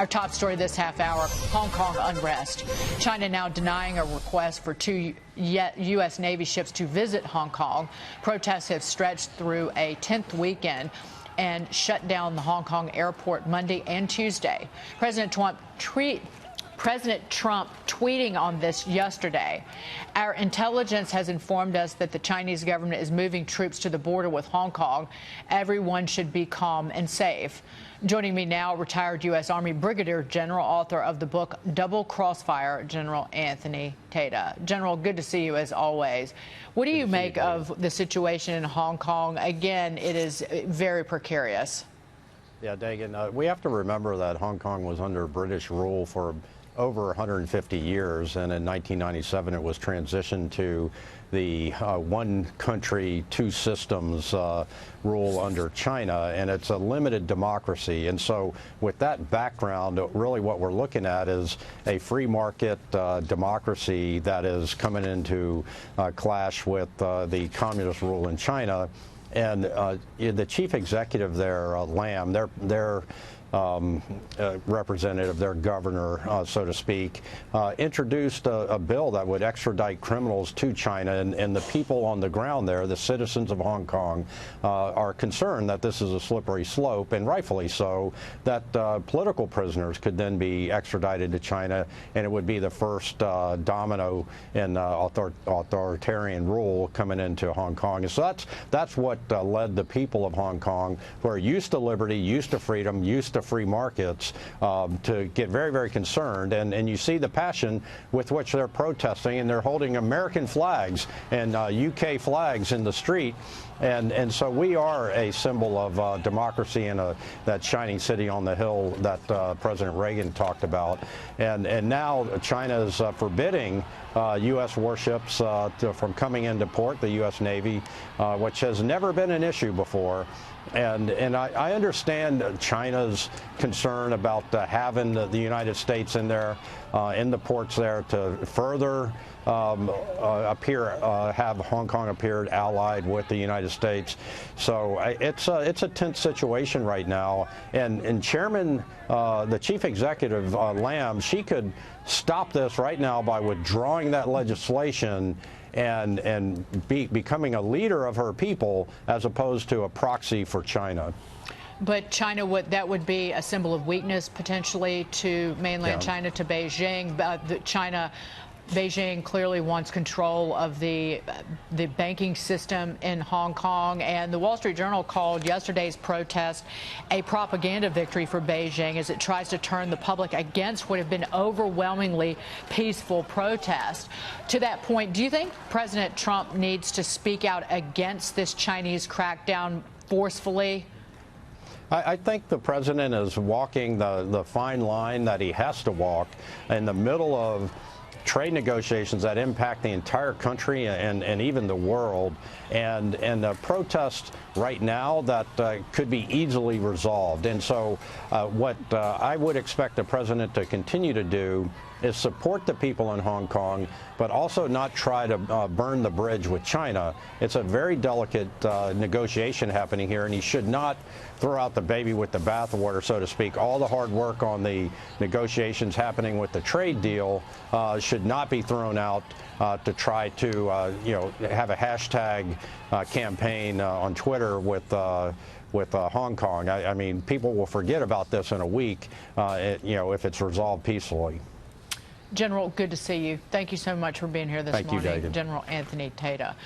Our top story this half hour, Hong Kong unrest. China now denying a request for two U.S. Navy ships to visit Hong Kong. Protests have stretched through a 10th weekend and shut down the Hong Kong airport Monday and Tuesday. President Trump tweeting on this yesterday. Our intelligence has informed us that the Chinese government is moving troops to the border with Hong Kong. Everyone should be calm and safe. Joining me now, retired U.S. Army Brigadier General, author of the book Double Crossfire, General Anthony Tata. General, good to see you as always. What do you make of the situation in Hong Kong? Again, it is very precarious. Yeah, Dagan, we have to remember that Hong Kong was under British rule for over 150 years, and in 1997 it was transitioned to the one country, two systems rule under China, and it's a limited democracy. And so with that background, really what we're looking at is a free market democracy that is coming into clash with the communist rule in China. And the chief executive there, Lam, their representative, their governor, so to speak, introduced a bill that would extradite criminals to China, and the people on the ground there, the citizens of Hong Kong, are concerned that this is a slippery slope, and rightfully so, that political prisoners could then be extradited to China, and it would be the first domino in authoritarian rule coming into Hong Kong. And so that's what led the people of Hong Kong, who are used to liberty, used to freedom, used to free markets, to get very, very concerned. And you see the passion with which they're protesting, and they're holding American flags and UK flags in the street. And so we are a symbol of democracy in that shining city on the hill that President Reagan talked about. And now China is forbidding U.S. warships from coming into port, the U.S. Navy, which has never been an issue before. And I understand China's concern about having the United States in there, in the ports there, to further have Hong Kong appear allied with the United States. So it's a tense situation right now. And Chairman, the Chief Executive, Lam, she could stop this right now by withdrawing that legislation and becoming a leader of her people, as opposed to a proxy for China. But China, that would be a symbol of weakness potentially to mainland China, to Beijing. Beijing clearly wants control of the banking system in Hong Kong, and the Wall Street Journal called yesterday's protest a propaganda victory for Beijing as it tries to turn the public against what have been overwhelmingly peaceful protests. To that point, do you think President Trump needs to speak out against this Chinese crackdown forcefully? I think the president is walking the fine line that he has to walk in the middle of trade negotiations that impact the entire country and even the world, and the protests right now that could be easily resolved. And so what I would expect the president to continue to do is support the people in Hong Kong, but also not try to burn the bridge with China. It's a very delicate negotiation happening here, and he should not throw out the baby with the bathwater, so to speak. All the hard work on the negotiations happening with the trade deal should not be thrown out to try to have a hashtag campaign on Twitter with Hong Kong. I mean, people will forget about this in a week, if it's resolved peacefully. General, good to see you. Thank you so much for being here this morning. Thank you, Dagan. General Anthony Tata.